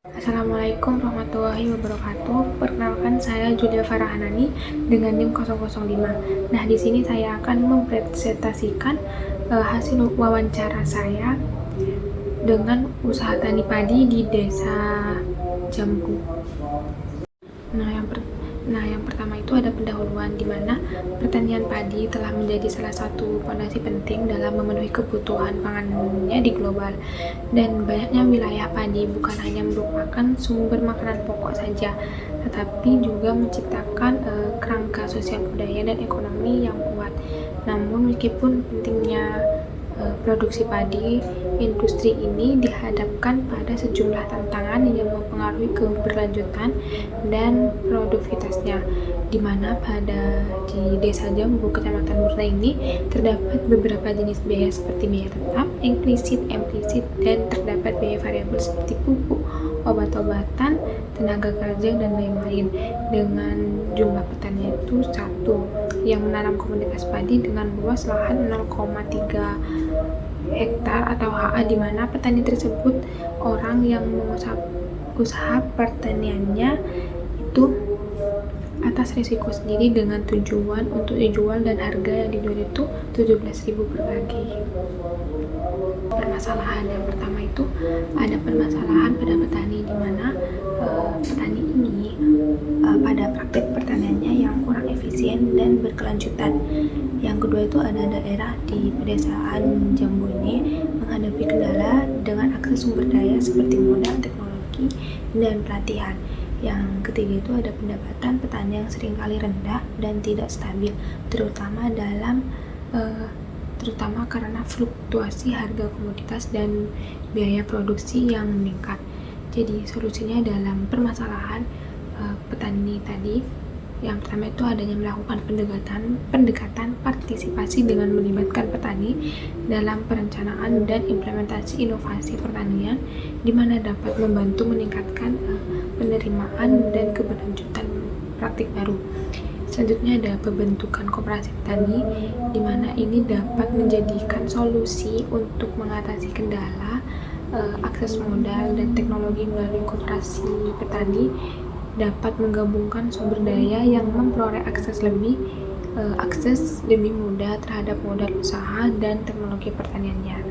Assalamualaikum warahmatullahi wabarakatuh. Perkenalkan, saya Julia Farhanani dengan NIM 005. Nah, di sini saya akan mempresentasikan hasil wawancara saya dengan usaha tani padi di Desa Jambu. Nah, yang pertama itu ada pendahuluan, di mana pertanian padi telah menjadi salah satu fondasi penting dalam memenuhi kebutuhan pangannya di global. Dan banyaknya wilayah padi bukan hanya merupakan sumber makanan pokok saja, tetapi juga menciptakan kerangka sosial budaya dan ekonomi yang kuat. Namun meskipun pentingnya produksi padi, industri ini dihadapkan pada sejumlah tantangan yang mempengaruhi keberlanjutan dan produktivitasnya, di mana di Desa Jambu, Kecamatan Murna ini terdapat beberapa jenis biaya seperti biaya tetap, implisit, dan terdapat biaya variabel seperti pupuk, obat-obatan, tenaga kerja, dan lain-lain. Dengan jumlah petani itu satu yang menanam komoditas padi dengan luas lahan 0,3 hektar atau HA, di mana petani tersebut orang yang usaha pertaniannya itu atas risiko sendiri dengan tujuan untuk dijual, dan harga yang dijual itu 17.000 per kg. Permasalahan yang pertama itu ada permasalahan pada petani, di mana petani ini pada praktik pertaniannya yang kurang efisien dan berkelanjutan. Yang kedua itu ada daerah di pedesaan Jambu ini menghadapi kendala dengan akses sumber daya seperti modal, teknologi, dan pelatihan. Yang ketiga itu ada pendapatan petani yang seringkali rendah dan tidak stabil, terutama karena fluktuasi harga komoditas dan biaya produksi yang meningkat. Jadi solusinya dalam permasalahan petani tadi, yang pertama itu adanya melakukan pendekatan partisipasi dengan melibatkan petani dalam perencanaan dan implementasi inovasi pertanian, di mana dapat membantu meningkatkan penerimaan dan keberlanjutan praktik baru. Selanjutnya ada pembentukan koperasi petani, di mana ini dapat menjadikan solusi untuk mengatasi kendala akses modal dan teknologi. Melalui koperasi petani dapat menggabungkan sumber daya yang memperoleh akses lebih mudah terhadap modal usaha dan teknologi pertaniannya.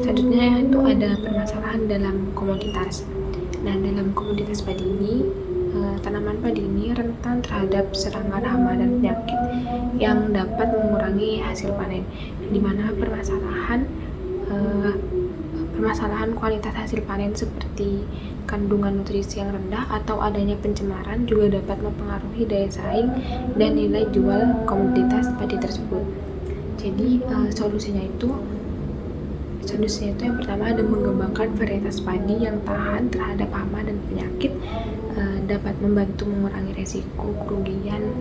Selanjutnya itu ada permasalahan dalam komoditas. Nah, dalam komoditas padi ini, tanaman padi ini rentan terhadap serangan hama dan penyakit yang dapat mengurangi hasil panen, di mana permasalahan kualitas hasil panen seperti kandungan nutrisi yang rendah atau adanya pencemaran juga dapat mempengaruhi daya saing dan nilai jual komoditas padi tersebut. Jadi solusinya itu yang pertama ada mengembangkan varietas padi yang tahan terhadap hama dan penyakit, dapat membantu mengurangi resiko kerugian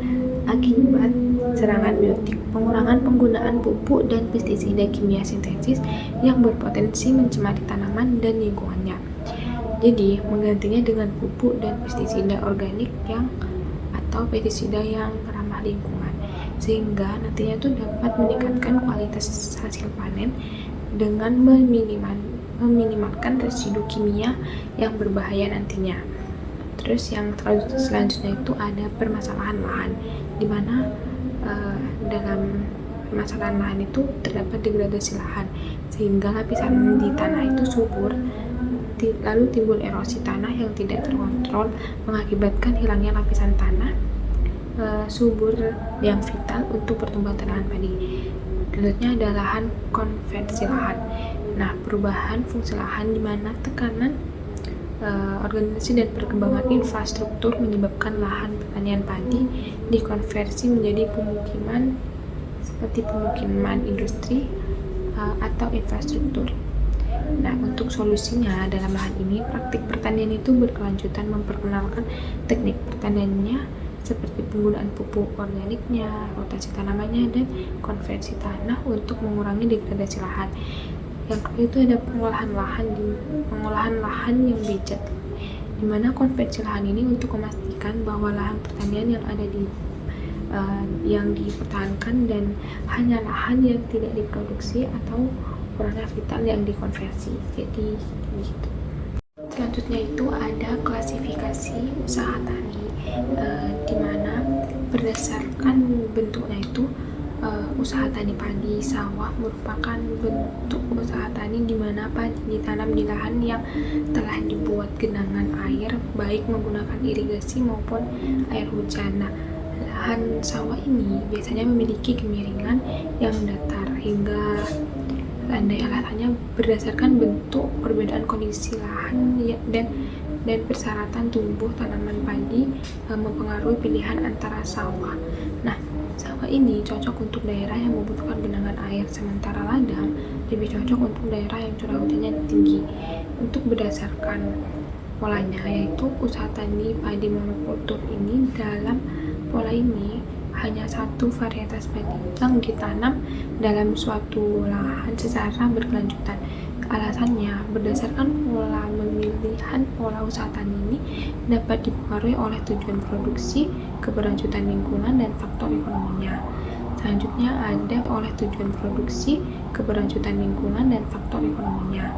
akibat serangan biotik, pengurangan penggunaan pupuk dan pestisida kimia sintetis yang berpotensi mencemari tanaman dan lingkungannya. Jadi menggantinya dengan pupuk dan pestisida organik atau pestisida yang ramah lingkungan, sehingga nantinya itu dapat meningkatkan kualitas hasil panen dengan meminimalkan residu kimia yang berbahaya nantinya. Terus yang selanjutnya itu ada permasalahan lahan, di mana dalam permasalahan lahan itu terdapat degradasi lahan, sehingga lapisan di tanah itu subur, lalu timbul erosi tanah yang tidak terkontrol, mengakibatkan hilangnya lapisan tanah subur yang vital untuk pertumbuhan tanaman padi. Selanjutnya ada lahan konversi lahan. Nah, perubahan fungsi lahan, di mana tekanan organisasi dan perkembangan infrastruktur menyebabkan lahan pertanian padi dikonversi menjadi pemukiman seperti pemukiman industri atau infrastruktur. Nah, untuk solusinya dalam lahan ini, praktik pertanian itu berkelanjutan memperkenalkan teknik pertaniannya seperti penggunaan pupuk organiknya, rotasi tanamannya, dan konversi tanah untuk mengurangi degradasi lahan. Yang kedua itu ada pengolahan lahan yang bijak, di mana konversi lahan ini untuk memastikan bahwa lahan pertanian yang dipertahankan dan hanya lahan yang tidak diproduksi atau kurangnya vital yang dikonversi. Jadi gitu. Selanjutnya itu ada klasifikasi usaha tani, di mana berdasarkan bentuknya itu usaha tani padi sawah merupakan bentuk usaha tani di mana padi ditanam di lahan yang telah dibuat genangan air baik menggunakan irigasi maupun air hujan. Nah, lahan sawah ini biasanya memiliki kemiringan yang datar hingga landai alasannya berdasarkan bentuk, perbedaan kondisi lahan dan persyaratan tumbuh tanaman padi mempengaruhi pilihan antara sawah. Nah, sawah ini cocok untuk daerah yang membutuhkan genangan air, sementara ladang lebih cocok untuk daerah yang curah hujannya tinggi. Untuk berdasarkan polanya, yaitu usaha tani padi monokultur ini, dalam pola ini hanya satu varietas padi yang ditanam dalam suatu lahan secara berkelanjutan. Alasannya, berdasarkan pola pemilihan pola usaha tani ini dapat dipengaruhi oleh tujuan produksi, keberlanjutan lingkungan, dan faktor ekonominya. Selanjutnya ada oleh tujuan produksi, keberlanjutan lingkungan, dan faktor ekonominya.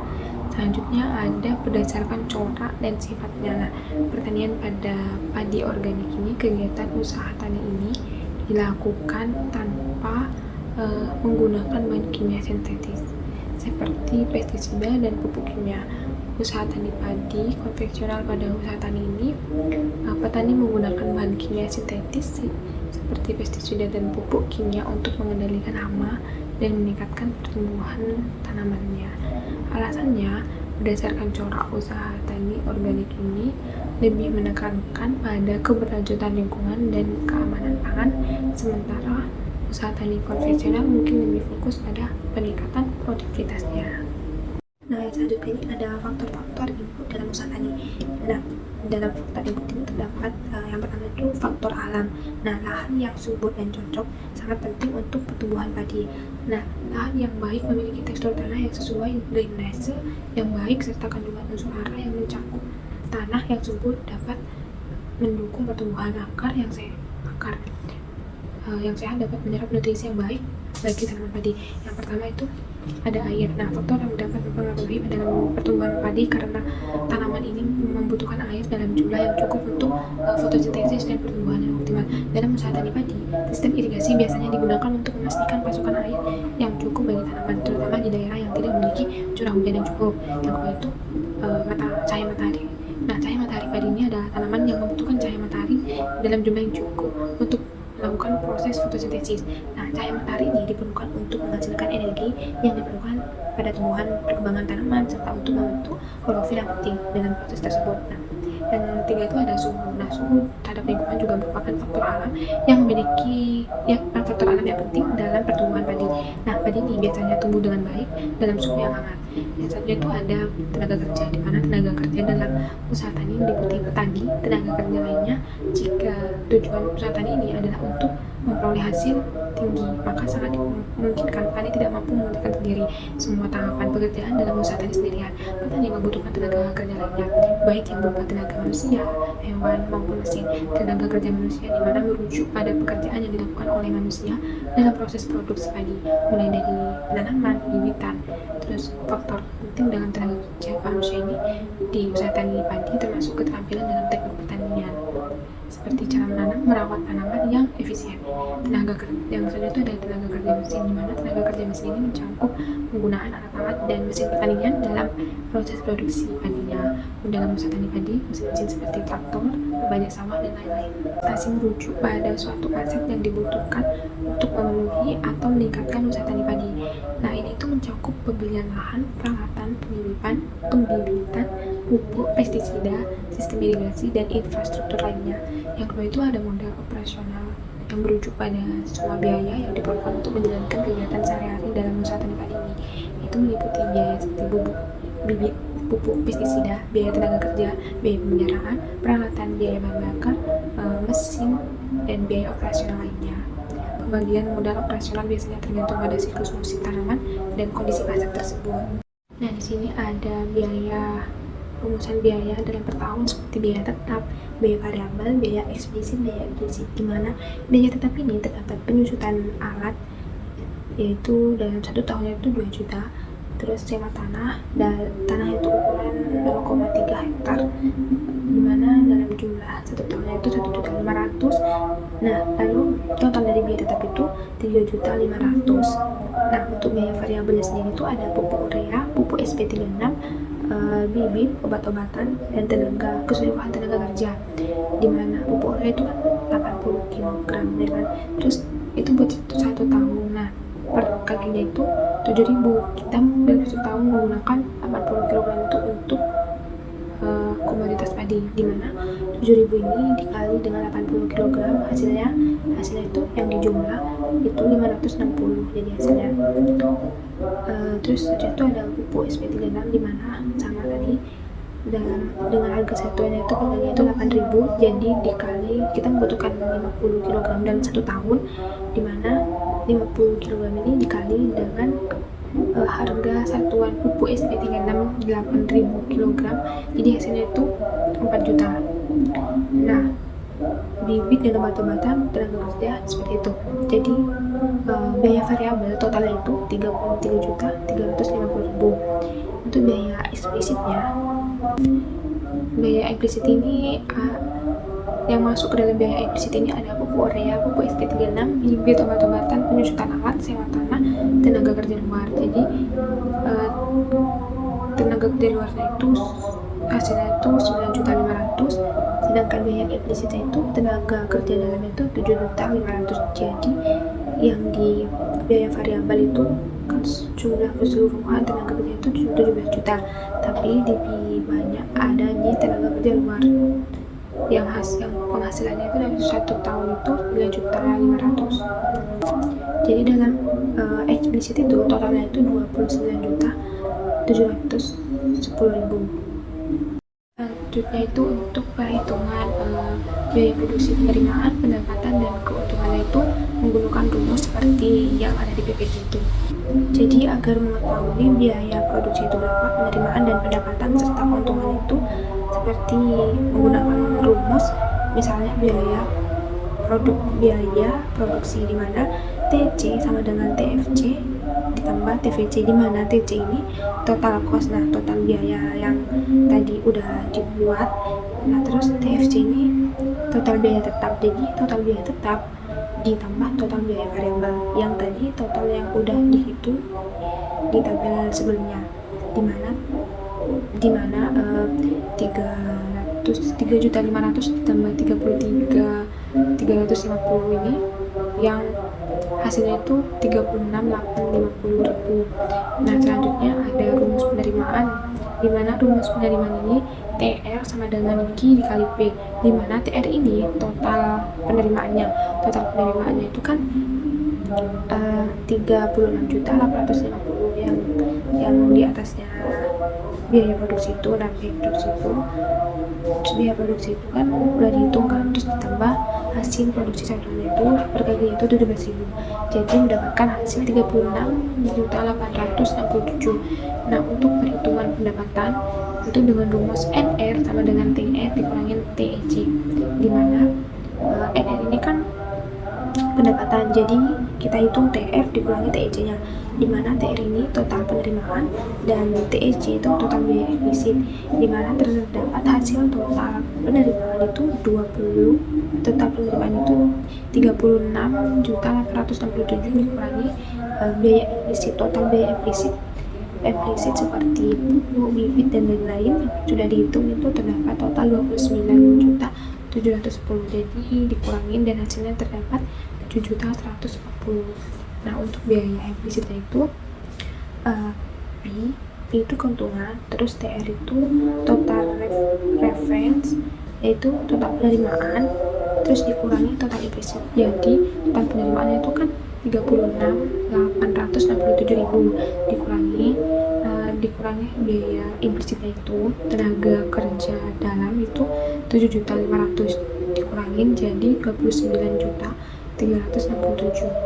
Selanjutnya ada berdasarkan corak dan sifatnya. Nah, pertanian pada padi organik ini, kegiatan usaha tani ini dilakukan tanpa menggunakan bahan kimia sintetis seperti pestisida dan pupuk kimia. Usaha tani padi konvensional pada usaha tani ini, petani menggunakan bahan kimia sintetis seperti pestisida dan pupuk kimia untuk mengendalikan hama dan meningkatkan pertumbuhan tanamannya. Alasannya, berdasarkan corak usaha tani organik ini lebih menekankan pada keberlanjutan lingkungan dan keamanan pangan, sementara usaha tani konvensional mungkin lebih fokus pada peningkatan produktivitasnya. Nah, yang selanjutnya ini ada faktor-faktor input dalam usaha tani. Nah, dalam faktor input ini terdapat yang pertama itu faktor alam. Nah, lahan yang subur dan cocok sangat penting untuk pertumbuhan padi. Nah, lahan yang baik memiliki tekstur tanah yang sesuai, drainase yang baik, serta kandungan unsur hara yang mencakup tanah yang subur dapat mendukung pertumbuhan akar yang sehat dapat menyerap nutrisi yang baik bagi tanaman padi. Yang pertama itu ada air. Nah, faktor yang dapat mempengaruhi dalam pertumbuhan padi karena tanaman ini membutuhkan air dalam jumlah yang cukup untuk fotosintesis dan pertumbuhan yang optimal. Dalam usaha tani padi, sistem irigasi biasanya digunakan untuk memastikan pasokan air yang cukup bagi tanaman, terutama di daerah yang tidak memiliki curah hujan yang cukup. Yang kedua itu cahaya matahari. Nah, cahaya matahari padi ini adalah tanaman yang membutuhkan cahaya matahari dalam jumlah yang cukup untuk melakukan proses fotosintesis. Nah, cahaya matahari ini diperlukan untuk menghasilkan energi yang diperlukan pada tumbuhan perkembangan tanaman serta untuk membentuk klorofil yang penting dalam proses tersebut. Nah, yang ketiga itu ada suhu. Nah, suhu terhadap lingkungan juga merupakan faktor alam yang penting dalam pertumbuhan padi. Nah, padi ini biasanya tumbuh dengan baik dalam suhu yang hangat. Yang selanjutnya itu ada tenaga kerja, di mana tenaga kerja dalam usaha tani meliputi petani, tenaga kerja lainnya. Jika tujuan usaha tani ini adalah untuk memperoleh hasil tinggi, maka sangat dimungkinkan petani tidak mampu mengerjakan sendiri semua tahapan pekerjaan dalam usaha tani sendirian. Petani membutuhkan tenaga kerja lainnya, baik yang berupa tenaga manusia, hewan, maupun mesin. Tenaga kerja manusia di mana merujuk pada pekerjaan yang dilakukan oleh manusia dalam proses produksi padi, mulai dari penanaman, bibitan. Terus faktor penting dalam tenaga kerja manusia ini di usaha tani padi termasuk keterampilan dalam teknik pertanian, seperti cara menanam, merawat tanaman yang efisien. Tenaga kerja yang selanjutnya itu ada tenaga kerja mesin, di mana tenaga kerja mesin ini mencakup penggunaan alat-alat dan mesin pertanian dalam proses produksi padinya. Dalam usaha tani padi, mesin-mesin seperti traktor, banyak sawah, dan lain-lain. Masih merujuk pada suatu aset yang dibutuhkan untuk memenuhi atau meningkatkan usaha tani padi. Nah, ini itu mencakup pembelian lahan, peralatan, pembibitan, pupuk, pestisida, sistem irigasi, dan infrastruktur lainnya. Yang kedua itu ada modal operasional yang merujuk pada semua biaya yang diperlukan untuk menjalankan kegiatan sehari-hari dalam usaha tani padi ini. Itu meliputi biaya seperti bibit, pupuk, pestisida, biaya tenaga kerja, biaya pemeliharaan, peralatan, biaya bahan bakar, mesin, dan biaya operasional lainnya. Pembagian modal operasional biasanya tergantung pada siklus musim tanaman dan kondisi aset tersebut. Nah, di sini ada rumusan biaya dalam per tahun seperti biaya tetap, biaya variabel, biaya eksplisit, biaya implisit. Di mana biaya tetap ini terdapat penyusutan alat, yaitu dalam 1 tahunnya itu 2 juta. Terus sewa tanah, dan tanah itu ukuran 0,3 hektar, dimana dalam jumlah 1 tahunnya itu 1.500.000. Nah, lalu total dari biaya tetap itu 3.500.000. Nah, untuk biaya variabelnya sendiri itu ada pupuk urea, pupuk SP36, bibit, obat-obatan, dan keseluruhan tenaga kerja, dimana pupuk urea itu kan 80 kg ya kan, terus itu buat 1 tahun. Nah, per kakinya itu 7.000. Kita dalam 1 tahun menggunakan 80 kg itu untuk komoditas padi, dimana 7.000 ini dikali dengan 80 kg, hasilnya itu yang dijumlah itu 560, jadi hasilnya. Terus setelah itu ada pupuk SP36, dimana sama tadi dengan harga satuannya itu harganya itu 8.000, jadi dikali kita membutuhkan 50 kg dalam 1 tahun, dimana 50 kg ini dikali dengan harga satuan pupuk SP36 8.000 kg, jadi hasilnya itu 4 juta. Nah, bibit dan obat-obatan tenaga kerja seperti itu. Jadi biaya variabel totalnya itu 33.350.000. Untuk biaya eksplisitnya, biaya eksplisit ini yang masuk ke dalam biaya eksplisit ini ada pupuk urea, pupuk SP36, bibit, obat-obatan, penyusutan alat, sewa tanah, tenaga kerja luar. Jadi tenaga kerja luarnya itu hasilnya itu 9.500.000, sedangkan biaya implisitnya itu tenaga kerja dalamnya itu 7.500.000. Jadi yang di biaya variabel itu kan jumlah keseluruhan tenaga kerja itu 17 juta, tapi lebih banyak ada di tenaga kerja luar yang penghasilannya itu dalam 1 tahun itu 9.500.000. Jadi dalam eksplisit itu totalnya itu 29.710.000. Selanjutnya itu untuk perhitungan biaya produksi, penerimaan, pendapatan, dan keuntungannya itu menggunakan rumus seperti yang ada di PPT itu. Jadi agar mengetahui biaya produksi itu berapa, penerimaan dan pendapatan serta keuntungan itu seperti menggunakan rumus, misalnya biaya produksi, di mana TC sama dengan TFC ditambah TVC, di mana TC ini total cost, nah total biaya yang tadi udah dibuat. Nah, terus TFC ini total biaya tetap, jadi total biaya tetap ditambah total biaya variabel yang tadi total yang udah dihitung di tabel sebelumnya, dimana 3.500.000 ditambah 33.350 ini yang hasilnya itu 36.850.000. Nah, selanjutnya ada rumus penerimaan, di mana rumus penerimaan ini TR sama dengan Q dikali P, di mana TR ini total penerimaannya itu kan 36.850 yang di atasnya biaya produksi itu. Nah, biaya produksi itu kan udah dihitung kan, terus ditambah hasil produksi satunya itu per kali itu 17.000, jadi mendapatkan hasil 36.867. Nah, untuk perhitungan pendapatan itu dengan rumus NR sama dengan TR dikurangin TEC, dimana NR ini kan pendapatan, jadi kita hitung TR dikurangi TEC nya, dimana TR ini total penerimaan dan TEC itu total biaya eksplisit, dimana terdapat hasil total penerimaan itu 36.867 dikurangi biaya eksplisit. Total biaya eksplisit seperti pupuk, bibit, dan lain-lain sudah dihitung itu terdapat total 29.710, jadi dikurangin dan hasilnya terdapat 7.140. Nah, untuk biaya implisitnya itu P itu keuntungan, terus TR itu total reference, yaitu total penerimaan, terus dikurangi total implisit. Jadi total penerimaannya itu kan 36.867.000 dikurangi biaya implisitnya itu tenaga kerja dalam itu 7.500.000 dikurangin jadi 29.367.